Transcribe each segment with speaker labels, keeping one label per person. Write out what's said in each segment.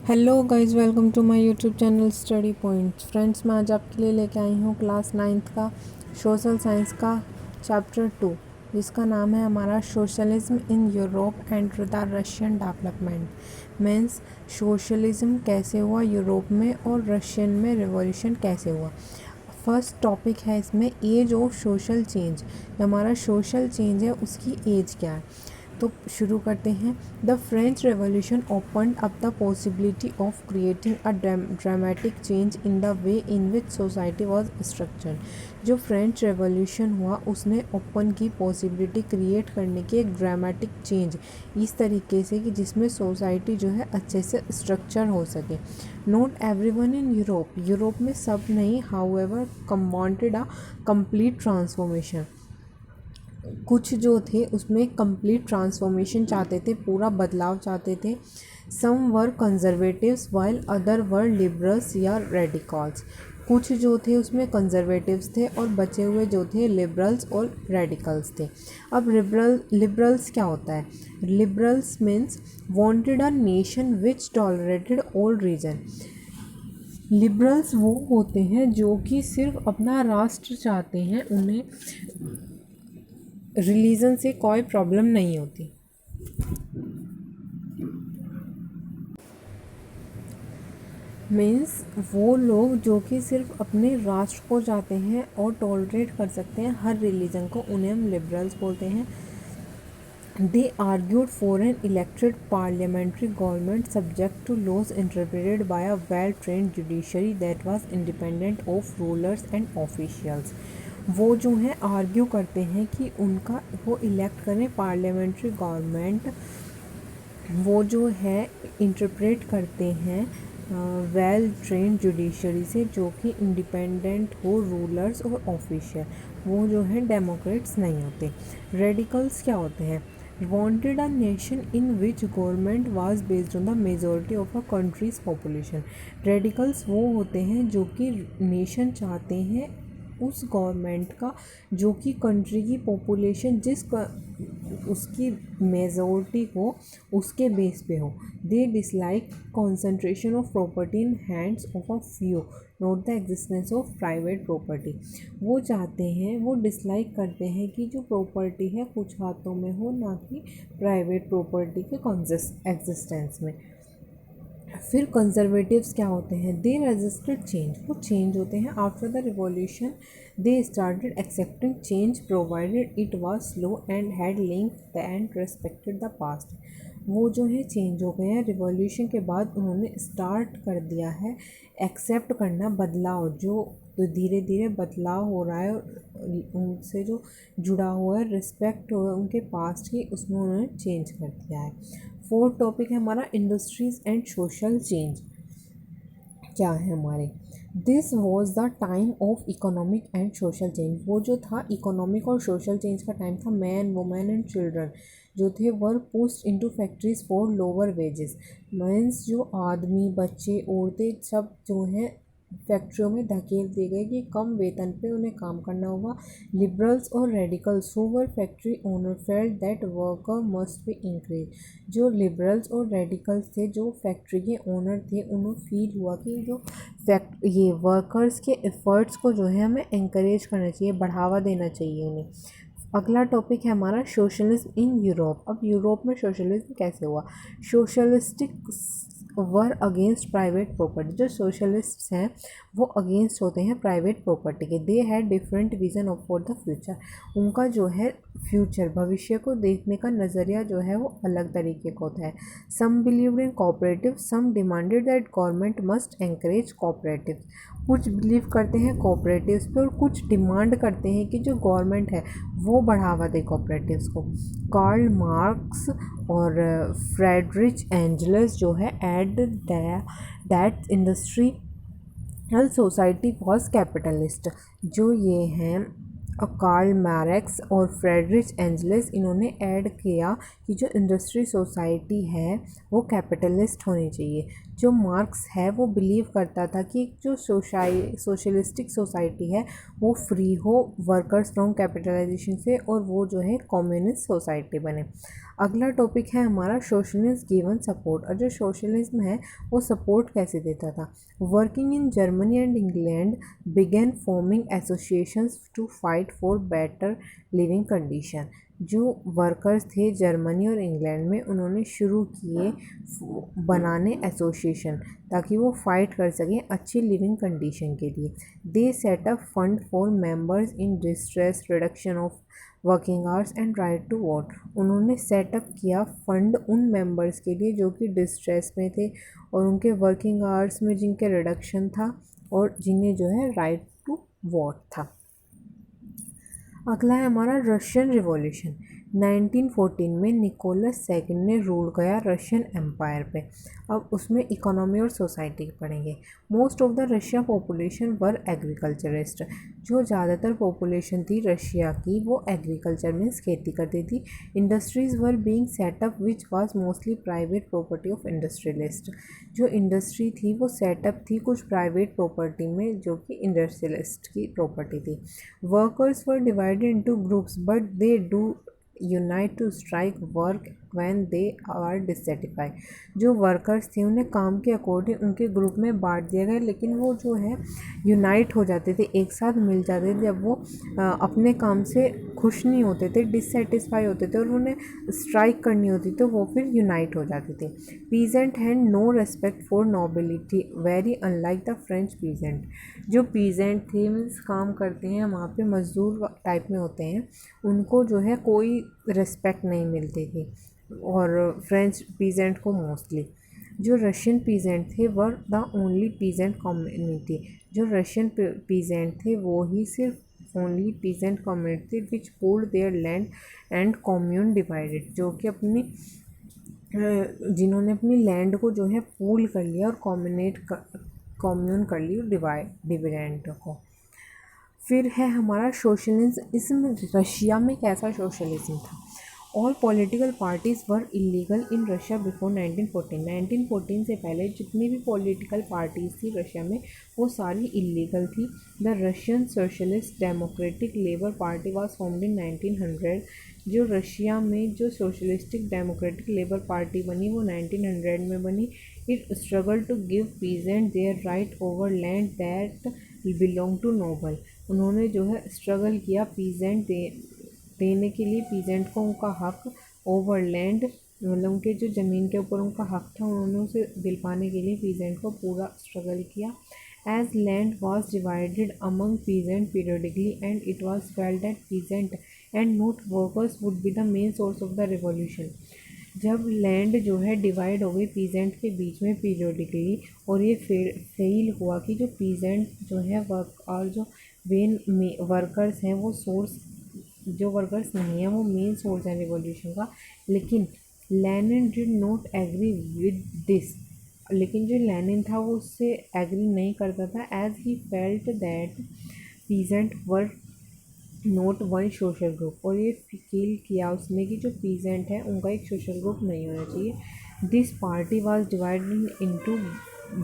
Speaker 1: Hello guys, welcome to my YouTube channel study points. Friends, मैं आज आपके लिए लेके आई हूँ क्लास 9th का सोशल साइंस का चैप्टर 2, जिसका नाम है हमारा socialism in Europe and the Russian development. Means socialism कैसे हुआ यूरोप में और रशियन में रिवॉल्यूशन कैसे हुआ। फर्स्ट टॉपिक है इसमें एज ऑफ सोशल चेंज। जो हमारा सोशल चेंज है उसकी एज क्या है, तो शुरू करते हैं। The French revolution opened up the possibility of creating a dramatic change in the way in which society was structured. जो फ्रेंच रेवोल्यूशन हुआ उसने ओपन की पॉसिबिलिटी क्रिएट करने की एक ड्रामेटिक चेंज इस तरीके से कि जिसमें सोसाइटी जो है अच्छे से स्ट्रक्चर हो सके। नॉट एवरीवन इन यूरोप में सब नहीं, however wanted a complete transformation. कुछ जो थे उसमें कंप्लीट ट्रांसफॉर्मेशन चाहते थे, पूरा बदलाव चाहते थे। सम वर कंजर्वेटिव्स वाइल अदर वर लिबरल्स या रेडिकल्स। कुछ जो थे उसमें कंजर्वेटिव्स थे और बचे हुए जो थे लिबरल्स और रेडिकल्स थे। अब लिबरल्स क्या होता है? Liberals means wanted a nation which tolerated all region. Liberals वो होते हैं जो कि सिर्फ अपना राष्ट्र चाहते हैं, उन्हें रिलीजन से कोई प्रॉब्लम नहीं होती। मीन्स वो लोग जो कि सिर्फ अपने राष्ट्र को चाहते हैं और टॉलरेट कर सकते हैं हर रिलीजन को, उन्हें हम लिबरल्स बोलते हैं। They argued for an elected parliamentary government subject to laws interpreted by a well trained judiciary that was independent of rulers and officials. वो जो हैं आर्ग्यू करते हैं कि उनका वो इलेक्ट करें पार्लियामेंट्री गवर्नमेंट, वो जो है इंटरप्रेट करते हैं वेल ट्रेंड जुडिशरी से, जो कि इंडिपेंडेंट हो रूलर्स और ऑफिशियल। वो जो है डेमोक्रेट्स नहीं होते। रेडिकल्स क्या होते हैं? Wanted a nation in which government was based on the majority of a countries population. Radicals वो होते हैं जो कि नेशन चाहते हैं उस गवर्नमेंट का जो कि कंट्री की पॉपुलेशन उसकी मेजॉरिटी हो उसके बेस पे हो। They dislike concentration of property in hands of a few, not the existence of private property. वो चाहते हैं, वो डिसलाइक करते हैं कि जो प्रॉपर्टी है कुछ हाथों में हो, ना कि प्राइवेट प्रॉपर्टी के एग्जिस्टेंस में। फिर कंजर्वेटिव्स क्या होते हैं? दे रेजिस्टेड चेंज। वो चेंज होते हैं after the revolution. They started accepting change provided it was slow and had link and respected the past. वो जो है चेंज हो गए हैं रिवॉल्यूशन के बाद, उन्होंने स्टार्ट कर दिया है एक्सेप्ट करना बदलाव, जो तो धीरे धीरे बदलाव हो रहा है और उनसे जो जुड़ा हुआ है रिस्पेक्ट हो उनके पास्ट की, उसमें उन्होंने चेंज कर दिया है। फोर्थ टॉपिक है हमारा इंडस्ट्रीज एंड सोशल चेंज। क्या है हमारे? This was the time of economic and social change. वो जो था इकोनॉमिक और सोशल चेंज का टाइम था। मैन वुमेन एंड चिल्ड्रन जो थे were pushed into factories for lower wages. Means जो आदमी, बच्चे, औरतें सब जो हैं फैक्ट्रियों में धकेल दिए गए कि कम वेतन पे उन्हें काम करना होगा। लिबरल्स और radicals who were factory owner felt that worker must be increase. जो लिबरल्स और रेडिकल्स थे जो फैक्ट्री के ओनर थे, उन्हें फील हुआ कि जो ये वर्कर्स के एफर्ट्स को जो है हमें encourage करना चाहिए, बढ़ावा देना चाहिए उन्हें। अगला टॉपिक है हमारा सोशलिज्म इन यूरोप। अब यूरोप में सोशलिज्म कैसे हुआ? Socialistic were against private property. जो सोशलिस्ट्स हैं वो अगेंस्ट होते हैं प्राइवेट प्रॉपर्टी के। They had different vision of for the future. उनका जो है फ्यूचर, भविष्य को देखने का नज़रिया जो है वो अलग तरीके का होता है। Some believe in cooperative, some demanded that government must encourage cooperative. कुछ बिलीव करते हैं कोऑपरेटिव्स पे और कुछ डिमांड करते हैं कि जो गवर्नमेंट है वो बढ़ावा दे कोऑपरेटिव्स को। कार्ल मार्क्स और फ्रेडरिच एंजल्स जो है add that industrial society was capitalist. जो ये हैं कार्ल मार्क्स और फ्रेडरिच एंजल्स, इन्होंने ऐड किया कि जो इंडस्ट्री सोसाइटी है वो कैपिटलिस्ट होनी चाहिए। जो मार्क्स है वो बिलीव करता था कि जो सोशलिस्टिक सोसाइटी है वो फ्री हो वर्कर्स फ्रॉम कैपिटलाइजेशन से, और वो जो है कम्युनिस्ट सोसाइटी बने। अगला टॉपिक है हमारा सोशलिस्ट गिवन सपोर्ट। और जो सोशलिज्म है वो सपोर्ट कैसे देता था। Working in Germany and England began forming associations to fight for better living condition. जो वर्कर्स थे जर्मनी और इंग्लैंड में, उन्होंने शुरू किए बनाने एसोसिएशन ताकि वो फाइट कर सकें अच्छी लिविंग कंडीशन के लिए। They set up fund for members in distress, reduction of working hours and right to vote. उन्होंने सेटअप किया फंड उन मेंबर्स के लिए जो कि डिस्ट्रेस में थे और उनके वर्किंग आवर्स में जिनके रिडक्शन था और जिन्हें जो है राइट टू वोट था। अगला है हमारा रशियन रिवॉल्यूशन। 1914 में निकोलस सेकंड ने रूल किया रशियन एम्पायर पे। अब उसमें इकोनॉमी और सोसाइटी पढ़ेंगे। Most of the Russia population were agriculturist. जो ज़्यादातर पॉपुलेशन थी रशिया की वो एग्रीकल्चर मीन्स खेती करती थी। Industries were being setup which was mostly private property of industrialist. जो इंडस्ट्री थी वो सेटअप थी कुछ प्राइवेट प्रॉपर्टी में जो कि इंडस्ट्रियलिस्ट की प्रॉपर्टी थी। Workers were divided into groups but they do unite to strike work when they are dissatisfied. जो वर्कर्स थे उन्हें काम के अकॉर्डिंग उनके ग्रुप में बांट दिया गया, लेकिन वो जो है यूनाइट हो जाते थे, एक साथ मिल जाते थे जब वो अपने काम से खुश नहीं होते थे, डिससेटिस्फाई होते थे और उन्हें स्ट्राइक करनी होती तो वो फिर यूनाइट हो जाते थे। Peasant had no respect for nobility very unlike the French peasant. जो पीजेंट थे मीन्स काम करते हैं वहाँ पे मजदूर टाइप में होते हैं, उनको जो है कोई रिस्पेक्ट नहीं मिलती थी और फ्रेंच पीजेंट को मोस्टली। जो रशियन पीजेंट थे were the only peasant community. जो रशियन पीजेंट थे वो ही सिर्फ only peasant community which pooled there land and commune divided. जो कि अपनी जिन्होंने अपनी लैंड को जो है पूल कर लिया और कम्यून कर ली डिविडेंड को। फिर है हमारा सोशलिज्म। इसमें रशिया में कैसा सोशलिज्म था। All political parties were illegal in Russia before 1914। 1914 से पहले जितनी भी पॉलिटिकल पार्टीज़ थी रशिया में वो सारी इलीगल थी। The Russian socialist democratic labour party was formed in 1900। जो रशिया में जो सोशलिस्टिक डेमोक्रेटिक लेबर पार्टी बनी वो 1900 में बनी। It struggle to give peasant their right over land that belong to noble. उन्होंने जो है स्ट्रगल किया पीजेंट देने के लिए पीजेंट को उनका हक ओवर लैंड, मतलब उनके जो ज़मीन के ऊपर उनका हक था उन्होंने उसे दिलवाने के लिए पीजेंट को पूरा स्ट्रगल किया। As land was divided among peasant periodically and it was felt that peasant and not workers would be the main source of the revolution. जब लैंड जो है डिवाइड हो गई पीजेंट के बीच में पीरियडिकली और ये फेल हुआ कि जो पीजेंट जो है वर्क और जो मेन वर्कर्स हैं वो सोर्स, जो वर्कर्स नहीं हैं वो मेन सोर्स है रिवॉल्यूशन का। लेकिन Lenin did not agree with this. लेकिन जो लेनिन था वो उससे एग्री नहीं करता था। As he felt that peasant were not one social group. और ये फील किया उसने कि जो पीजेंट है उनका एक सोशल ग्रुप नहीं होना चाहिए। This party was divided into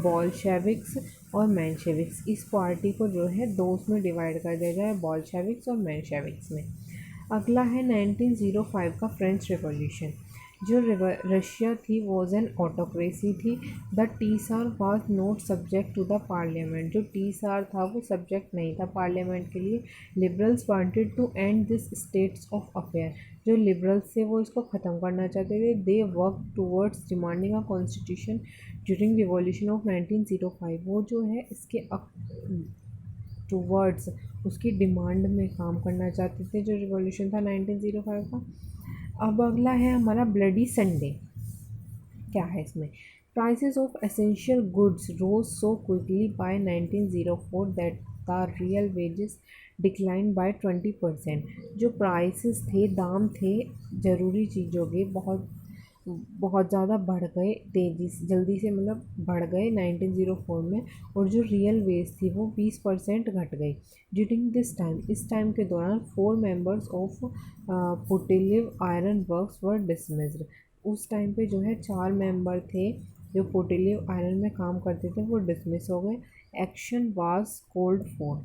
Speaker 1: Bolsheviks और मेंशेविक्स। इस पार्टी को जो है दो उसमें डिवाइड कर दिया गया है, बॉल्शेविक्स और मेंशेविक्स में। अगला है 1905 का फ्रेंच रिवॉल्यूशन। जो रशिया थी वॉज एन ऑटोक्रेसी थी। The tsar was not subject to the parliament. जो टीसार था वो सब्जेक्ट नहीं था पार्लियामेंट के लिए। Liberals wanted to end this states of affair. जो लिबरल्स थे वो इसको ख़त्म करना चाहते थे। They work towards demanding a constitution during revolution of 1905। वो जो है इसके टूवर्ड्स उसकी डिमांड में काम करना चाहते थे जो रिवॉल्यूशन था 1905 का। अब अगला है हमारा ब्लडी संडे। क्या है इसमें। Prices of essential goods rose so quickly by 1904 that the real wages decline by 20%। जो प्राइसेस थे, दाम थे ज़रूरी चीज़ों के बहुत ज़्यादा बढ़ गए, तेज़ी से जल्दी से मतलब बढ़ गए 1904 में। और जो रियल वेज थी वो 20% घट गई। ड्यूरिंग दिस टाइम, इस टाइम के दौरान 4 members of Putilov iron works were dismissed. उस टाइम पे जो है 4 मेंबर थे जो पुटिलिव आयरन में काम करते थे वो डिसमिस हो गए। Action was called for.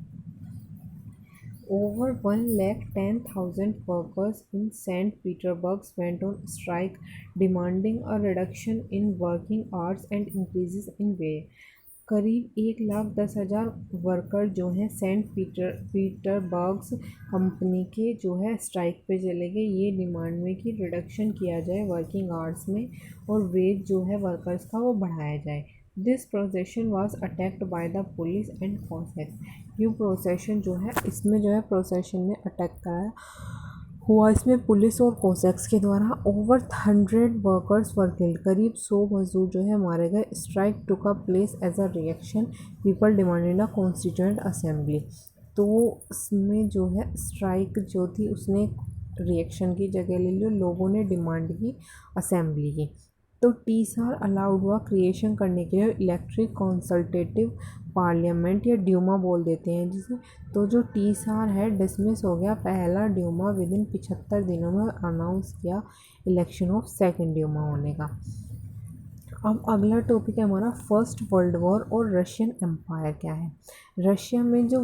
Speaker 1: Over 110,000 workers in St. Petersburg went on strike, demanding a reduction in working hours and increases in wage. करीब 1,10,000 वर्कर जो हैं पीटरबर्ग कंपनी के जो है स्ट्राइक पे चले गए, ये डिमांड में कि रिडक्शन किया जाए वर्किंग आवर्स में और वेज जो है वर्कर्स का वो बढ़ाया जाए। This procession was attacked by the police and Cossacks. ये प्रोसेशन जो है इसमें जो है प्रोसेशन ने अटैक कराया हुआ, इसमें पुलिस और कोसेक्स के द्वारा। ओवर 100 वर्कर्स वर किल्ड, करीब 100 मजदूर जो है मारे गए। Strike took a place as a reaction, people demanded a constituent assembly. तो इसमें जो है स्ट्राइक जो थी उसने रिएक्शन की जगह ले ली, लोगों ने डिमांड की असेंबली की। तो टीसार अलाउड हुआ क्रिएशन करने के लिए इलेक्ट्रिक कंसल्टेटिव पार्लियामेंट या ड्यूमा बोल देते हैं जिसे। तो जो टीसार है डिसमिस हो गया, पहला ड्यूमा विद इन 75 दिनों में अनाउंस किया इलेक्शन ऑफ सेकंड ड्यूमा होने का। अब अगला टॉपिक है हमारा फर्स्ट वर्ल्ड वॉर और रशियन एम्पायर क्या है। रशिया में जो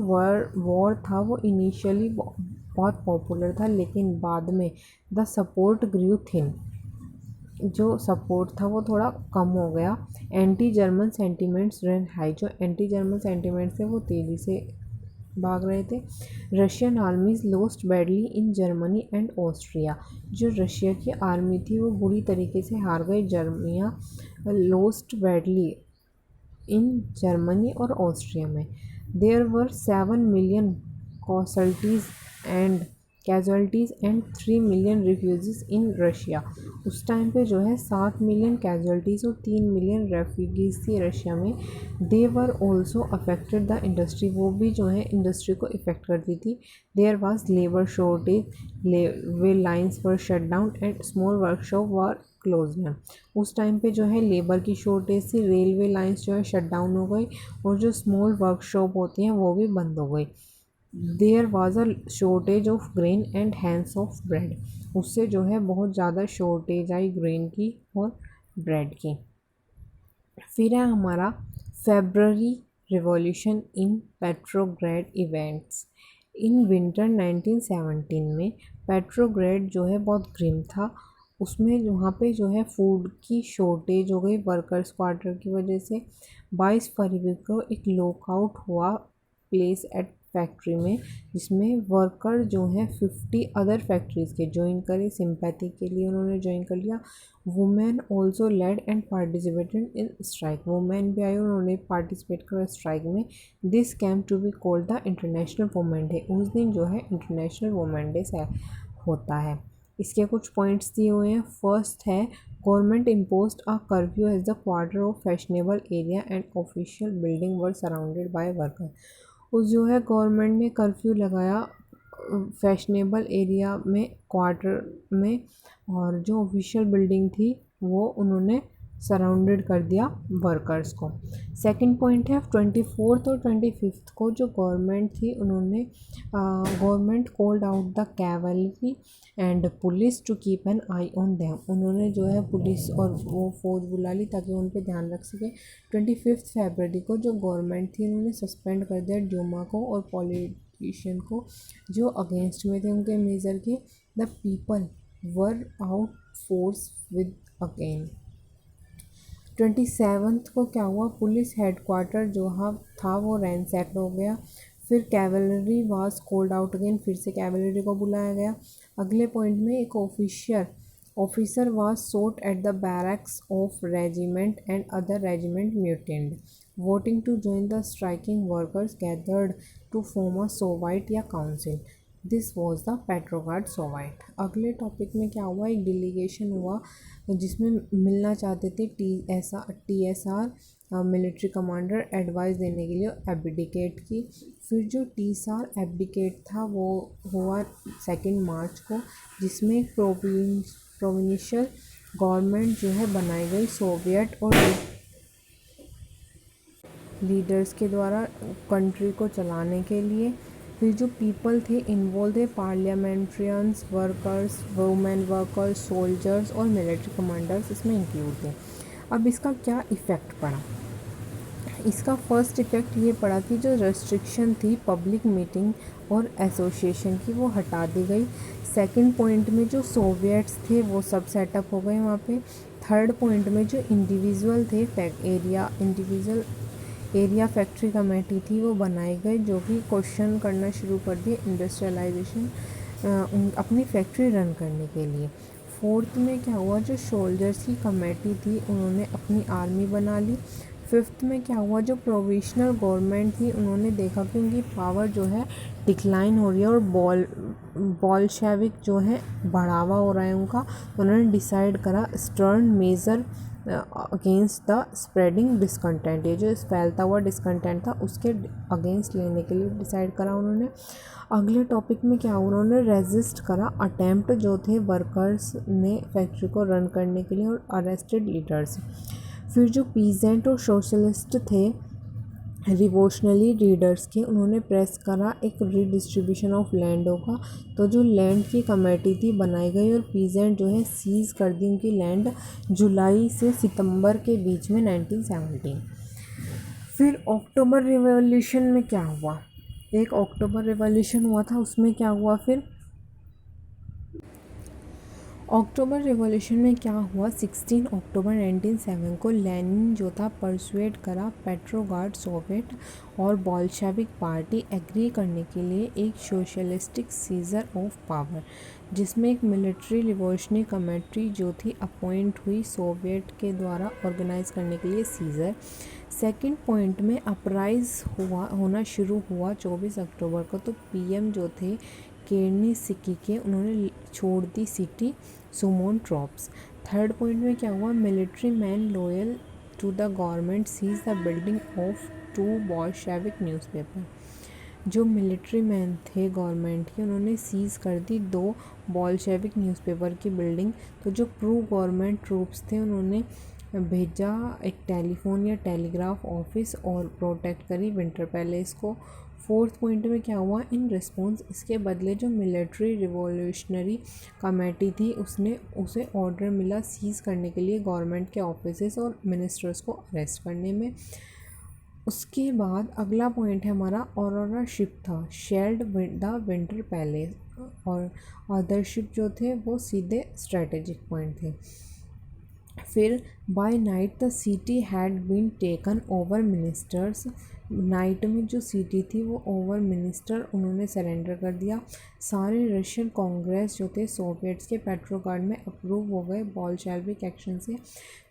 Speaker 1: वॉर था वो इनिशियली बहुत पॉपुलर था, लेकिन बाद में द सपोर्ट ग्रू थिन, जो सपोर्ट था वो थोड़ा कम हो गया। Anti German sentiments ran high, जो एंटी जर्मन सेंटिमेंट्स थे वो तेज़ी से भाग रहे थे। Russian armies lost badly in Germany and Austria, जो रशिया की आर्मी थी वो बुरी तरीके से हार गई। जर्मिया लॉस्ट बैडली इन जर्मनी और ऑस्ट्रिया में। There were 7 million casualties and 3 million refugees in Russia. उस टाइम पे जो है 7 मिलियन कैजुअल्टीज़ और 3 मिलियन रेफ्यूजीज थी रशिया में। They were also affected the industry, वो भी जो है इंडस्ट्री को इफ़ेक्ट करती थी। There was labour shortage, railway lines were shut down and small workshop were close में। उस टाइम पे जो है लेबर की शॉर्टेज थी, रेलवे लाइंस जो है शट डाउन हो गई और जो स्मॉल वर्कशॉप होती हैं वो भी बंद हो गई। There was a shortage of grain and hands of bread, उससे जो है बहुत ज़्यादा शॉर्टेज आई ग्रेन की और ब्रेड की। फिर है हमारा February revolution in Petrograd events. In winter 1917 में पेट्रोग्रेड जो है बहुत ग्रिम था, उसमें वहाँ पे जो है फूड की शॉर्टेज हो गई वर्कर्स क्वार्टर की वजह से। 22 फरवरी को एक लॉकआउट हुआ प्लेस एट फैक्ट्री में, जिसमें वर्कर जो हैं 50 अदर फैक्ट्रीज़ के ज्वाइन करे, सिंपैथी के लिए उन्होंने ज्वाइन कर लिया। Women also led and participated in strike, women भी आई उन्होंने पार्टिसिपेट करा स्ट्राइक में। This came to be called the international women day, उस दिन जो है इंटरनेशनल वुमेन डे होता है। इसके कुछ पॉइंट्स दिए हुए हैं। फर्स्ट है government imposed a curfew as the quarter of fashionable area and official building were surrounded by worker. उस जो है गवर्नमेंट ने कर्फ्यू लगाया फैशनेबल एरिया में क्वार्टर में, और जो ऑफिशियल बिल्डिंग थी वो उन्होंने सराउंडेड कर दिया वर्कर्स को। सेकंड पॉइंट है 24 और 25 को जो गवर्नमेंट थी उन्होंने government called out the cavalry and police to keep an eye on them, उन्होंने जो है पुलिस और वो फौज बुला ली ताकि उन पे ध्यान रख सके। 25 फरवरी को जो गवर्नमेंट थी उन्होंने सस्पेंड कर दिया ड्यूमा को और पॉलिटिशियन को जो अगेंस्ट में थे उनके मेजर के। The people were out force with again. 27 को क्या हुआ, पुलिस हेडक्वार्टर जो था वो रैनसैक्ड हो गया। फिर cavalry was called out again, फिर से कैवलरी को बुलाया गया। अगले पॉइंट में एक officer was shot at the barracks of regiment and other regiment mutinied. Voting to join the striking workers gathered to form a soviet या council. This was the Petrograd soviet. अगले topic में क्या हुआ, एक delegation हुआ जिसमें मिलना चाहते थे TSR मिलिट्री कमांडर एडवाइस देने के लिए एब्डिकेट की। फिर जो TSR एब्डिकेट था वो हुआ 2 मार्च को, जिसमें प्रोविंशियल गवर्नमेंट जो है बनाई गई सोवियत और लीडर्स के द्वारा कंट्री को चलाने के लिए। फिर जो पीपल थे इन्वॉल्व थे पार्लियामेंट्रियंस, वर्कर्स, वुमेन वर्कर्स, सोल्जर्स और मिलिट्री कमांडर्स इसमें इंक्लूड थे। अब इसका क्या इफ़ेक्ट पड़ा, इसका फर्स्ट इफ़ेक्ट ये पड़ा कि जो रेस्ट्रिक्शन थी पब्लिक मीटिंग और एसोसिएशन की वो हटा दी गई। सेकंड पॉइंट में जो सोवियट्स थे वो सब सेटअप हो गए वहाँ पे। थर्ड पॉइंट में जो इंडिविजुअल थे इंडिविजुअल एरिया फैक्ट्री कमेटी थी वो बनाई गई, जो कि क्वेश्चन करना शुरू कर दिए इंडस्ट्रियलाइजेशन अपनी फैक्ट्री रन करने के लिए। फोर्थ में क्या हुआ, जो सोल्जर्स की कमेटी थी उन्होंने अपनी आर्मी बना ली। फिफ्थ में क्या हुआ, जो प्रोविशनल गवर्नमेंट थी उन्होंने देखा कि उनकी पावर जो है डिक्लाइन हो रही है और बॉल्शेविक जो है बढ़ावा हो रहा है उनका, तो उन्होंने डिसाइड करा stern measure against the spreading discontent, ये जो फैलता हुआ डिसकंटेंट था उसके अगेंस्ट लेने के लिए डिसाइड करा उन्होंने। अगले टॉपिक में क्या हुआ, उन्होंने रेजिस्ट करा अटेम्प्ट जो थे वर्कर्स ने फैक्ट्री को रन करने के लिए और अरेस्टेड लीडर्स। फिर जो पीजेंट और सोशलिस्ट थे रिवोशनली रीडर्स के, उन्होंने प्रेस करा एक रीडिस्ट्रीब्यूशन ऑफ लैंड होगा, तो जो लैंड की कमेटी थी बनाई गई और पीजेंट जो है सीज कर दी उनकी लैंड जुलाई से सितंबर के बीच में 1917। फिर अक्टूबर रिवॉल्यूशन में क्या हुआ, एक अक्टूबर रिवॉल्यूशन हुआ था, उसमें क्या हुआ फिर अक्टूबर रिवॉल्यूशन में क्या हुआ, 16 अक्टूबर 1907 को लेनिन जो था परसुएड करा पेट्रोग्राड सोवियत और बोल्शेविक पार्टी एग्री करने के लिए एक सोशलिस्टिक सीजर ऑफ पावर, जिसमें एक मिलिट्री रिवॉल्यूशनरी कमेटी जो थी अपॉइंट हुई सोवियत के द्वारा ऑर्गेनाइज करने के लिए सीजर। सेकंड पॉइंट में अपराइज होना शुरू हुआ 24 अक्टूबर को, तो पीएम जो थे केरनी सिक्की के, उन्होंने छोड़ दी city summon troops. Third point में क्या हुआ, military man loyal to the government seize the building of 2 Bolshevik newspaper, जो मिलिट्री मैन थे गवर्नमेंट के उन्होंने सीज़ कर दी 2 बोल्शेविक न्यूज़पेपर की बिल्डिंग। तो जो प्रो गवर्नमेंट ट्रूप्स थे उन्होंने भेजा एक टेलीफोन या टेलीग्राफ ऑफिस और प्रोटेक्ट करी विंटर पैलेस को। फोर्थ पॉइंट में क्या हुआ, इन रिस्पॉन्स इसके बदले जो मिलिट्री रिवॉल्यूशनरी कमेटी थी उसे ऑर्डर मिला सीज़ करने के लिए गवर्नमेंट के ऑफिसेस और मिनिस्टर्स को अरेस्ट करने में। उसके बाद अगला पॉइंट है हमारा ऑरोरा शिप था शेल्ड द विंटर पैलेस, और अदर शिप जो थे वो सीधे स्ट्रेटेजिक पॉइंट थे। फिर by night the city had been taken over ministers, night में जो सिटी थी वो ओवर मिनिस्टर उन्होंने सरेंडर कर दिया। सारे रशियन कांग्रेस जो थे सोवियट्स के पेट्रोग्राड में अप्रूव हो गए बोल्शेविक एक्शन से।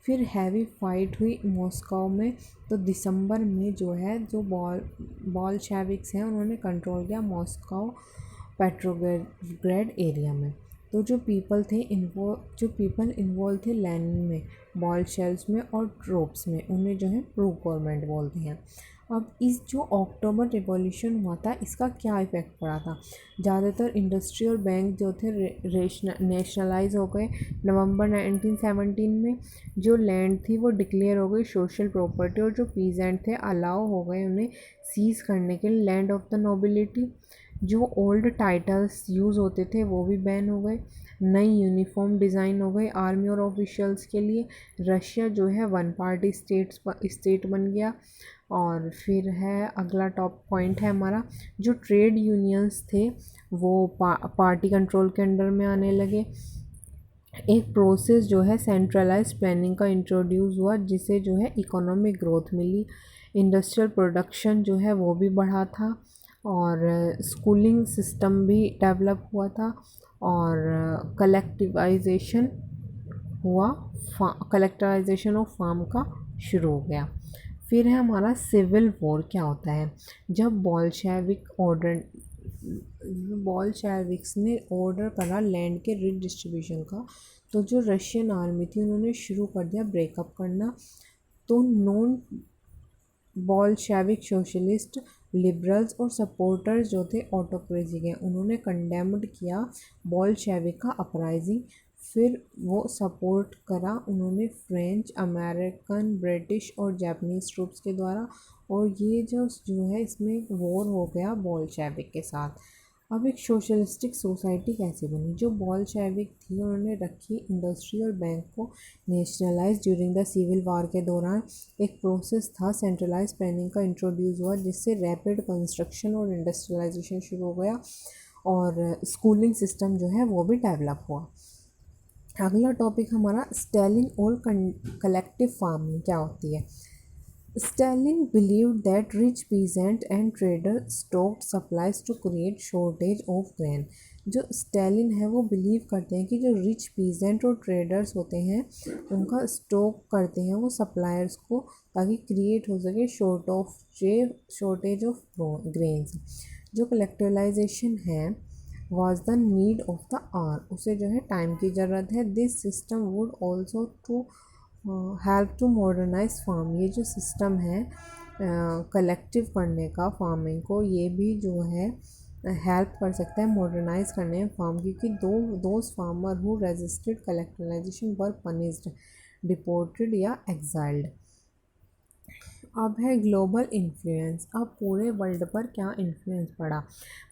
Speaker 1: फिर हैवी फाइट हुई मॉस्को में, तो दिसंबर में जो है जो बोल्शेविक्स हैं उन्होंने कंट्रोल किया मॉस्को पेट्रोग्राड एरिया में। तो जो पीपल इन्वॉल्व थे लेनिन में, बोल्शेविक्स में और ट्रूप्स में, उन्हें जो है प्रो गवर्नमेंट बोलते हैं। अब इस जो अक्टूबर रिवॉल्यूशन हुआ था इसका क्या इफ़ेक्ट पड़ा था, ज़्यादातर इंडस्ट्री और बैंक जो थे नेशनलाइज हो गए। नवंबर 1917 में जो लैंड थी वो डिक्लेयर हो गई सोशल प्रॉपर्टी, और जो पीजेंट थे अलाउ हो गए उन्हें सीज़ करने के लिए लैंड ऑफ द नोबिलिटी। जो ओल्ड टाइटल्स यूज़ होते थे वो भी बैन हो गए। नई यूनिफॉर्म डिज़ाइन हो गई आर्मी और ऑफिशियल्स के लिए। रशिया जो है वन पार्टी स्टेट बन गया। और फिर है अगला टॉप पॉइंट है हमारा, जो ट्रेड यूनियंस थे वो पार्टी कंट्रोल के अंडर में आने लगे। एक प्रोसेस जो है सेंट्रलाइज्ड प्लानिंग का इंट्रोड्यूस हुआ, जिसे जो है इकोनॉमिक ग्रोथ मिली। इंडस्ट्रियल प्रोडक्शन जो है वो भी बढ़ा था, और स्कूलिंग सिस्टम भी डेवलप हुआ था, और कलेक्टराइजेशन ऑफ फार्म का शुरू हो गया। फिर है हमारा सिविल वॉर। क्या होता है, जब बोल्शेविक्स ने ऑर्डर करा लैंड के रीडिस्ट्रीब्यूशन का, तो जो रशियन आर्मी थी उन्होंने शुरू कर दिया ब्रेकअप करना। तो नॉन बोल्शेविक सोशलिस्ट लिबरल्स और सपोर्टर्स जो थे ऑटोक्रेसी के, उन्होंने कंडेम्ड किया बोल्शेविक का अपराइजिंग। फिर वो सपोर्ट करा उन्होंने फ्रेंच, अमेरिकन, ब्रिटिश और जापानीज़ ट्रूप्स के द्वारा, और ये जो है इसमें वॉर हो गया बोल्शेविक के साथ। अब एक सोशलिस्टिक सोसाइटी कैसे बनी? जो बॉल्शेविक थी उन्होंने रखी इंडस्ट्री और बैंक को nationalise during the civil war के दौरान एक प्रोसेस था, सेंट्रलाइज प्लानिंग का इंट्रोड्यूस हुआ जिससे रैपिड कंस्ट्रक्शन और इंडस्ट्रियलाइजेशन शुरू हो गया और स्कूलिंग सिस्टम जो है वो भी डेवलप हुआ। अगला टॉपिक हमारा स्टैलिन और कलेक्टिव फार्मिंग क्या होती है। Stalin believed that rich peasant and traders stocked supplies to create shortage of grain। जो स्टैलिन है वो बिलीव करते हैं कि जो रिच पीजेंट और ट्रेडर्स होते हैं उनका स्टॉक करते हैं वो सप्लायर्स को, ताकि क्रिएट हो सके शॉर्टेज ऑफ ग्रेन्स। जो कलेक्टिवलाइजेशन है was the need of the hour, उसे जो है टाइम की ज़रूरत है। This system would also to help to modernise farm. ये जो सिस्टम है कलेक्टिव करने का फार्मिंग को, ये भी जो है हेल्प कर सकता है मॉडर्नाइज करने में फार्म, क्योंकि those farmer who resisted collectivisation were punished, deported या एग्जाइल्ड। अब है ग्लोबल इन्फ्लुएंस। अब पूरे वर्ल्ड पर क्या इन्फ्लुएंस पड़ा?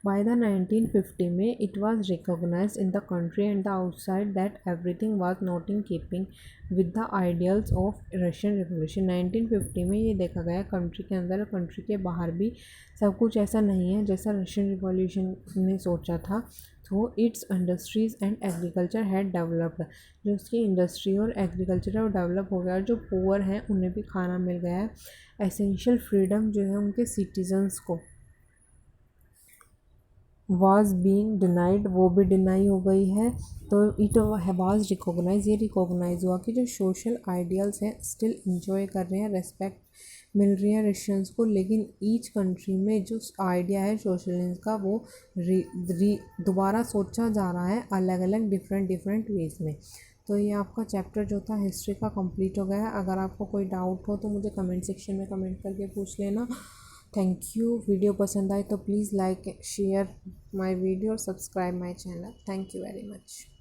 Speaker 1: बाय द 1950 में it was recognised in the country and the outside that everything was not in keeping with the ideals of Russian revolution. 1950 में ये देखा गया कंट्री के अंदर और कंट्री के बाहर भी सब कुछ ऐसा नहीं है जैसा रशियन रिवॉल्यूशन ने सोचा था। तो it's industries and agriculture had developed. जो उसकी इंडस्ट्री और एग्रीकल्चर है वो डेवलप हो गया और जो पुअर हैं उन्हें भी खाना मिल गया है। एसेंशियल फ्रीडम जो है उनके सिटीजन्स को वाज बीइंग डिनाइड, वो भी डिनाई हो गई है। तो इट वाज रिकॉग्नाइज, ये रिकॉग्नाइज हुआ कि जो सोशल आइडियल्स हैं स्टिल इंजॉय कर रहे हैं, रेस्पेक्ट मिल रही है रशियंस को, लेकिन ईच कंट्री में जो आइडिया है सोशलिज्म का वो दोबारा सोचा जा रहा है अलग अलग डिफरेंट वेज में। तो ये आपका चैप्टर जो था हिस्ट्री का कंप्लीट हो गया है। अगर आपको कोई डाउट हो तो मुझे कमेंट सेक्शन में कमेंट करके पूछ लेना। Thank you. वीडियो पसंद आए तो please like share my video और subscribe my channel. Thank you very much.